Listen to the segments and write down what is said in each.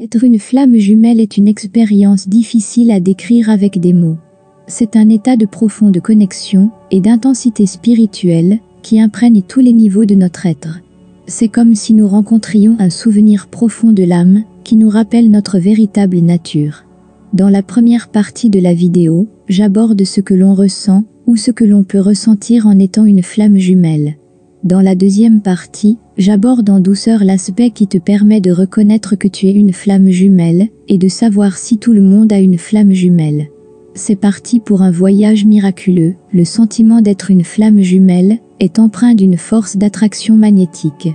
Être une flamme jumelle est une expérience difficile à décrire avec des mots. C'est un état de profonde connexion et d'intensité spirituelle qui imprègne tous les niveaux de notre être. C'est comme si nous rencontrions un souvenir profond de l'âme qui nous rappelle notre véritable nature. Dans la première partie de la vidéo, j'aborde ce que l'on ressent ou ce que l'on peut ressentir en étant une flamme jumelle. Dans la deuxième partie, j'aborde en douceur l'aspect qui te permet de reconnaître que tu es une flamme jumelle et de savoir si tout le monde a une flamme jumelle. C'est parti pour un voyage miraculeux. Le sentiment d'être une flamme jumelle est empreint d'une force d'attraction magnétique.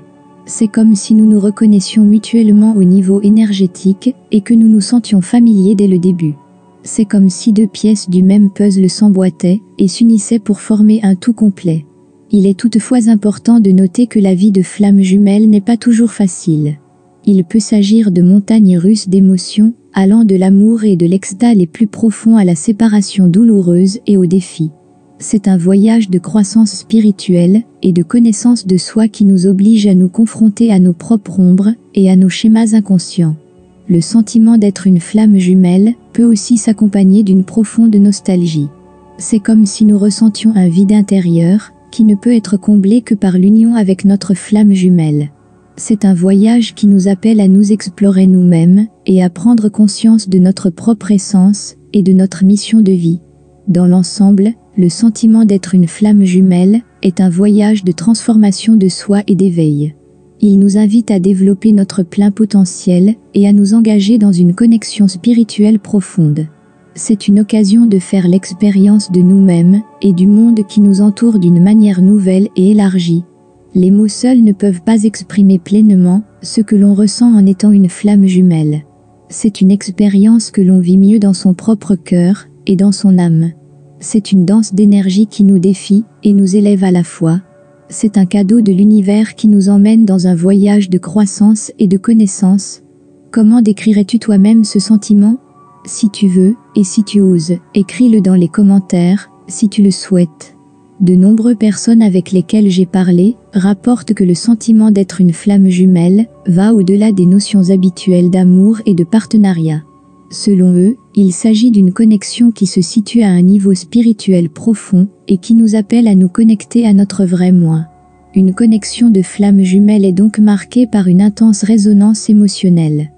C'est comme si nous nous reconnaissions mutuellement au niveau énergétique et que nous nous sentions familiers dès le début. C'est comme si deux pièces du même puzzle s'emboîtaient et s'unissaient pour former un tout complet. Il est toutefois important de noter que la vie de flamme jumelle n'est pas toujours facile. Il peut s'agir de montagnes russes d'émotions, allant de l'amour et de l'extase les plus profonds à la séparation douloureuse et au défi. C'est un voyage de croissance spirituelle et de connaissance de soi qui nous oblige à nous confronter à nos propres ombres et à nos schémas inconscients. Le sentiment d'être une flamme jumelle peut aussi s'accompagner d'une profonde nostalgie. C'est comme si nous ressentions un vide intérieur qui ne peut être comblé que par l'union avec notre flamme jumelle. C'est un voyage qui nous appelle à nous explorer nous-mêmes et à prendre conscience de notre propre essence et de notre mission de vie. Dans l'ensemble, le sentiment d'être une flamme jumelle est un voyage de transformation de soi et d'éveil. Il nous invite à développer notre plein potentiel et à nous engager dans une connexion spirituelle profonde. C'est une occasion de faire l'expérience de nous-mêmes et du monde qui nous entoure d'une manière nouvelle et élargie. Les mots seuls ne peuvent pas exprimer pleinement ce que l'on ressent en étant une flamme jumelle. C'est une expérience que l'on vit mieux dans son propre cœur et dans son âme. C'est une danse d'énergie qui nous défie et nous élève à la fois. C'est un cadeau de l'univers qui nous emmène dans un voyage de croissance et de connaissance. Comment décrirais-tu toi-même ce sentiment ? Si tu veux, et si tu oses, écris-le dans les commentaires, si tu le souhaites. De nombreuses personnes avec lesquelles j'ai parlé rapportent que le sentiment d'être une flamme jumelle va au-delà des notions habituelles d'amour et de partenariat. Selon eux, il s'agit d'une connexion qui se situe à un niveau spirituel profond et qui nous appelle à nous connecter à notre vrai moi. Une connexion de flamme jumelle est donc marquée par une intense résonance émotionnelle.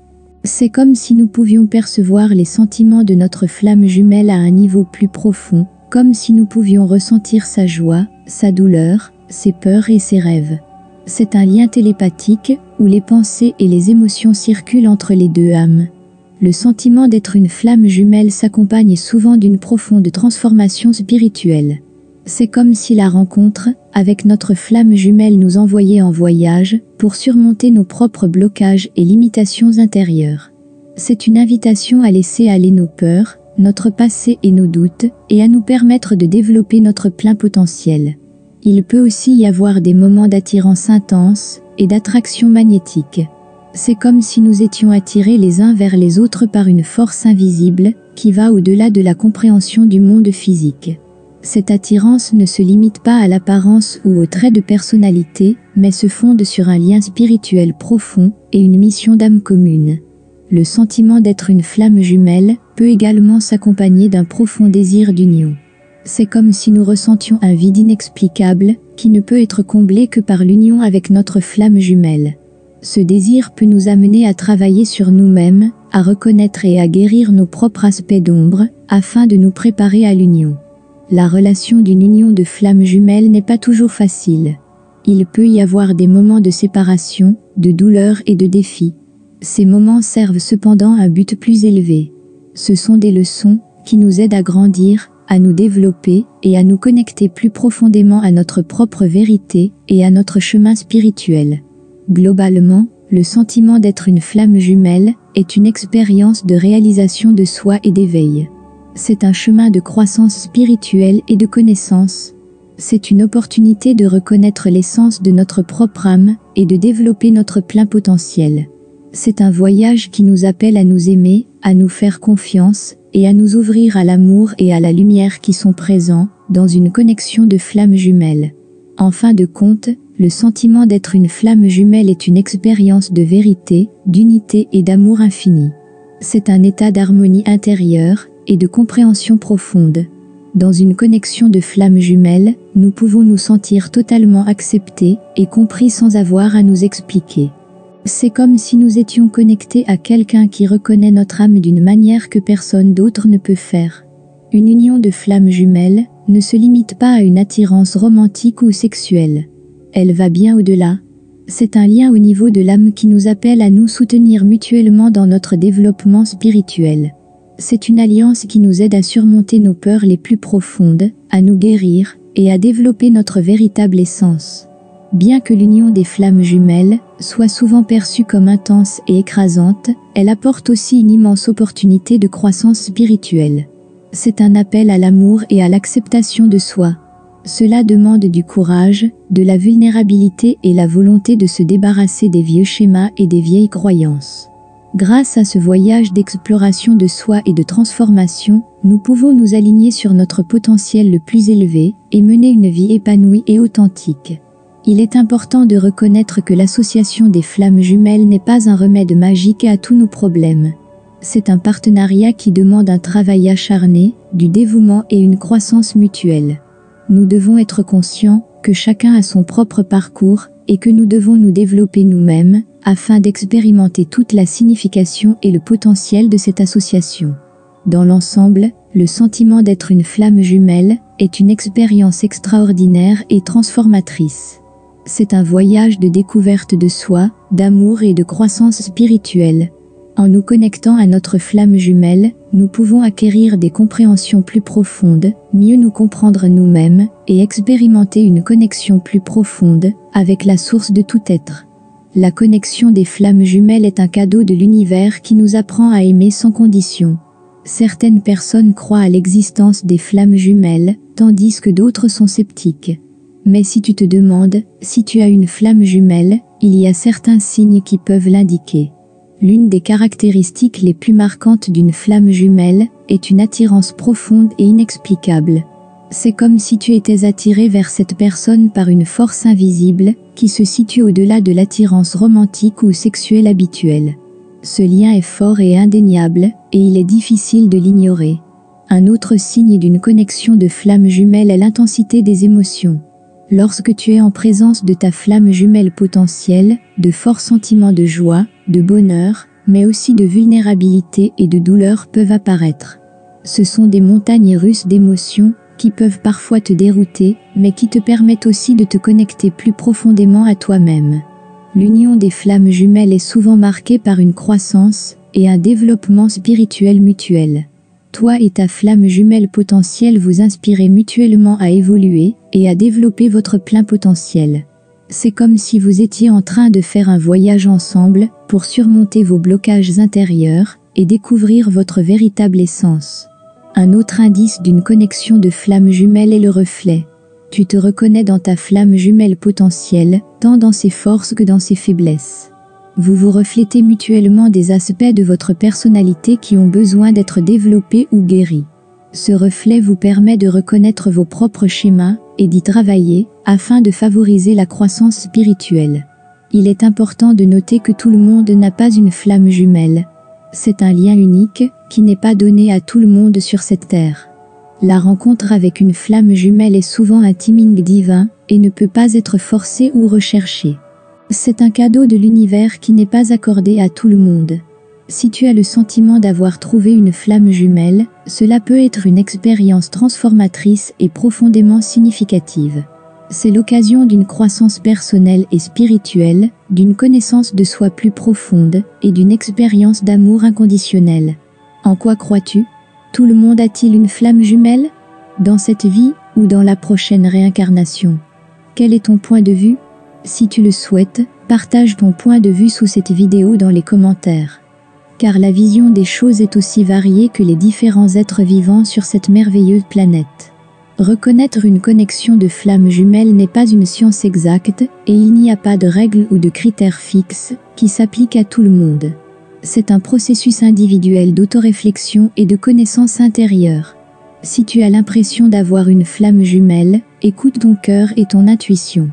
C'est comme si nous pouvions percevoir les sentiments de notre flamme jumelle à un niveau plus profond, comme si nous pouvions ressentir sa joie, sa douleur, ses peurs et ses rêves. C'est un lien télépathique où les pensées et les émotions circulent entre les deux âmes. Le sentiment d'être une flamme jumelle s'accompagne souvent d'une profonde transformation spirituelle. C'est comme si la rencontre avec notre flamme jumelle nous envoyait en voyage pour surmonter nos propres blocages et limitations intérieures. C'est une invitation à laisser aller nos peurs, notre passé et nos doutes, et à nous permettre de développer notre plein potentiel. Il peut aussi y avoir des moments d'attirance intense et d'attraction magnétique. C'est comme si nous étions attirés les uns vers les autres par une force invisible qui va au-delà de la compréhension du monde physique. Cette attirance ne se limite pas à l'apparence ou aux traits de personnalité, mais se fonde sur un lien spirituel profond et une mission d'âme commune. Le sentiment d'être une flamme jumelle peut également s'accompagner d'un profond désir d'union. C'est comme si nous ressentions un vide inexplicable qui ne peut être comblé que par l'union avec notre flamme jumelle. Ce désir peut nous amener à travailler sur nous-mêmes, à reconnaître et à guérir nos propres aspects d'ombre, afin de nous préparer à l'union. La relation d'une union de flammes jumelles n'est pas toujours facile. Il peut y avoir des moments de séparation, de douleur et de défi. Ces moments servent cependant un but plus élevé. Ce sont des leçons qui nous aident à grandir, à nous développer et à nous connecter plus profondément à notre propre vérité et à notre chemin spirituel. Globalement, le sentiment d'être une flamme jumelle est une expérience de réalisation de soi et d'éveil. C'est un chemin de croissance spirituelle et de connaissance. C'est une opportunité de reconnaître l'essence de notre propre âme et de développer notre plein potentiel. C'est un voyage qui nous appelle à nous aimer, à nous faire confiance et à nous ouvrir à l'amour et à la lumière qui sont présents dans une connexion de flammes jumelles. En fin de compte, Le sentiment d'être une flamme jumelle est une expérience de vérité, d'unité et d'amour infini. C'est un état d'harmonie intérieure et de compréhension profonde. Dans une connexion de flamme jumelle, nous pouvons nous sentir totalement acceptés et compris sans avoir à nous expliquer. C'est comme si nous étions connectés à quelqu'un qui reconnaît notre âme d'une manière que personne d'autre ne peut faire. Une union de flammes jumelles ne se limite pas à une attirance romantique ou sexuelle. Elle va bien au-delà. C'est un lien au niveau de l'âme qui nous appelle à nous soutenir mutuellement dans notre développement spirituel. C'est une alliance qui nous aide à surmonter nos peurs les plus profondes, à nous guérir et à développer notre véritable essence. Bien que l'union des flammes jumelles soit souvent perçue comme intense et écrasante, elle apporte aussi une immense opportunité de croissance spirituelle. C'est un appel à l'amour et à l'acceptation de soi. Cela demande du courage, de la vulnérabilité et la volonté de se débarrasser des vieux schémas et des vieilles croyances. Grâce à ce voyage d'exploration de soi et de transformation, nous pouvons nous aligner sur notre potentiel le plus élevé et mener une vie épanouie et authentique. Il est important de reconnaître que l'association des flammes jumelles n'est pas un remède magique à tous nos problèmes. C'est un partenariat qui demande un travail acharné, du dévouement et une croissance mutuelle. Nous devons être conscients que chacun a son propre parcours et que nous devons nous développer nous-mêmes afin d'expérimenter toute la signification et le potentiel de cette association. Dans l'ensemble, le sentiment d'être une flamme jumelle est une expérience extraordinaire et transformatrice. C'est un voyage de découverte de soi, d'amour et de croissance spirituelle. En nous connectant à notre flamme jumelle, nous pouvons acquérir des compréhensions plus profondes, mieux nous comprendre nous-mêmes et expérimenter une connexion plus profonde avec la source de tout être. La connexion des flammes jumelles est un cadeau de l'univers qui nous apprend à aimer sans condition. Certaines personnes croient à l'existence des flammes jumelles, tandis que d'autres sont sceptiques. Mais si tu te demandes si tu as une flamme jumelle, il y a certains signes qui peuvent l'indiquer. L'une des caractéristiques les plus marquantes d'une flamme jumelle est une attirance profonde et inexplicable. C'est comme si tu étais attiré vers cette personne par une force invisible qui se situe au-delà de l'attirance romantique ou sexuelle habituelle. Ce lien est fort et indéniable, et il est difficile de l'ignorer. Un autre signe d'une connexion de flamme jumelle est l'intensité des émotions. Lorsque tu es en présence de ta flamme jumelle potentielle, de forts sentiments de joie, de bonheur, mais aussi de vulnérabilité et de douleur peuvent apparaître. Ce sont des montagnes russes d'émotions qui peuvent parfois te dérouter, mais qui te permettent aussi de te connecter plus profondément à toi-même. L'union des flammes jumelles est souvent marquée par une croissance et un développement spirituel mutuel. Toi et ta flamme jumelle potentielle vous inspirez mutuellement à évoluer et à développer votre plein potentiel. C'est comme si vous étiez en train de faire un voyage ensemble pour surmonter vos blocages intérieurs et découvrir votre véritable essence. Un autre indice d'une connexion de flamme jumelle est le reflet. Tu te reconnais dans ta flamme jumelle potentielle, tant dans ses forces que dans ses faiblesses. Vous vous reflétez mutuellement des aspects de votre personnalité qui ont besoin d'être développés ou guéris. Ce reflet vous permet de reconnaître vos propres schémas et d'y travailler afin de favoriser la croissance spirituelle. Il est important de noter que tout le monde n'a pas une flamme jumelle. C'est un lien unique qui n'est pas donné à tout le monde sur cette terre. La rencontre avec une flamme jumelle est souvent un timing divin et ne peut pas être forcé ou recherché. C'est un cadeau de l'univers qui n'est pas accordé à tout le monde. Si tu as le sentiment d'avoir trouvé une flamme jumelle, cela peut être une expérience transformatrice et profondément significative. C'est l'occasion d'une croissance personnelle et spirituelle, d'une connaissance de soi plus profonde et d'une expérience d'amour inconditionnel. En quoi crois-tu? Tout le monde a-t-il une flamme jumelle? Dans cette vie ou dans la prochaine réincarnation? Quel est ton point de vue? Si tu le souhaites, partage ton point de vue sous cette vidéo dans les commentaires. Car la vision des choses est aussi variée que les différents êtres vivants sur cette merveilleuse planète. Reconnaître une connexion de flammes jumelles n'est pas une science exacte, et il n'y a pas de règles ou de critères fixes qui s'appliquent à tout le monde. C'est un processus individuel d'autoréflexion et de connaissance intérieure. Si tu as l'impression d'avoir une flamme jumelle, écoute ton cœur et ton intuition.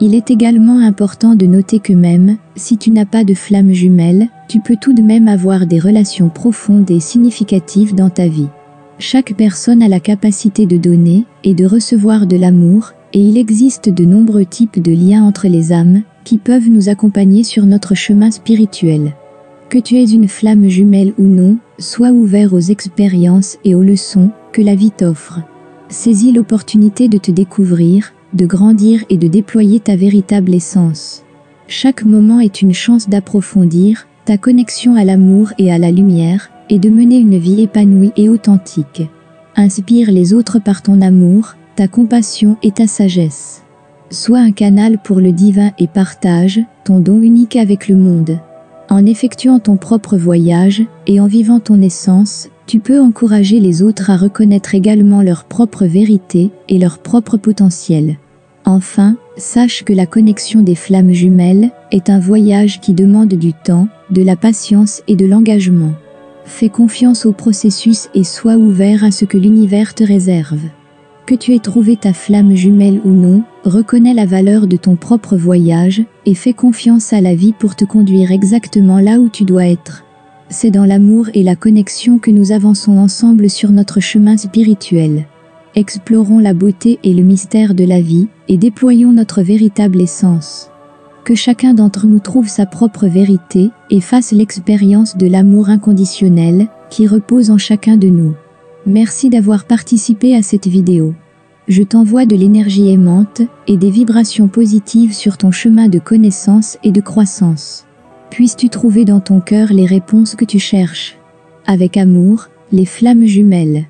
Il est également important de noter que même si tu n'as pas de flamme jumelle, tu peux tout de même avoir des relations profondes et significatives dans ta vie. Chaque personne a la capacité de donner et de recevoir de l'amour, et il existe de nombreux types de liens entre les âmes qui peuvent nous accompagner sur notre chemin spirituel. Que tu aies une flamme jumelle ou non, sois ouvert aux expériences et aux leçons que la vie t'offre. Saisis l'opportunité de te découvrir, de grandir et de déployer ta véritable essence. Chaque moment est une chance d'approfondir ta connexion à l'amour et à la lumière, et de mener une vie épanouie et authentique. Inspire les autres par ton amour, ta compassion et ta sagesse. Sois un canal pour le divin et partage ton don unique avec le monde. En effectuant ton propre voyage et en vivant ton essence, tu peux encourager les autres à reconnaître également leur propre vérité et leur propre potentiel. Enfin, sache que la connexion des flammes jumelles est un voyage qui demande du temps, de la patience et de l'engagement. Fais confiance au processus et sois ouvert à ce que l'univers te réserve. Que tu aies trouvé ta flamme jumelle ou non, reconnais la valeur de ton propre voyage et fais confiance à la vie pour te conduire exactement là où tu dois être. C'est dans l'amour et la connexion que nous avançons ensemble sur notre chemin spirituel. Explorons la beauté et le mystère de la vie et déployons notre véritable essence. Que chacun d'entre nous trouve sa propre vérité et fasse l'expérience de l'amour inconditionnel qui repose en chacun de nous. Merci d'avoir participé à cette vidéo. Je t'envoie de l'énergie aimante et des vibrations positives sur ton chemin de connaissance et de croissance. Puisses-tu trouver dans ton cœur les réponses que tu cherches. Avec amour, les flammes jumelles.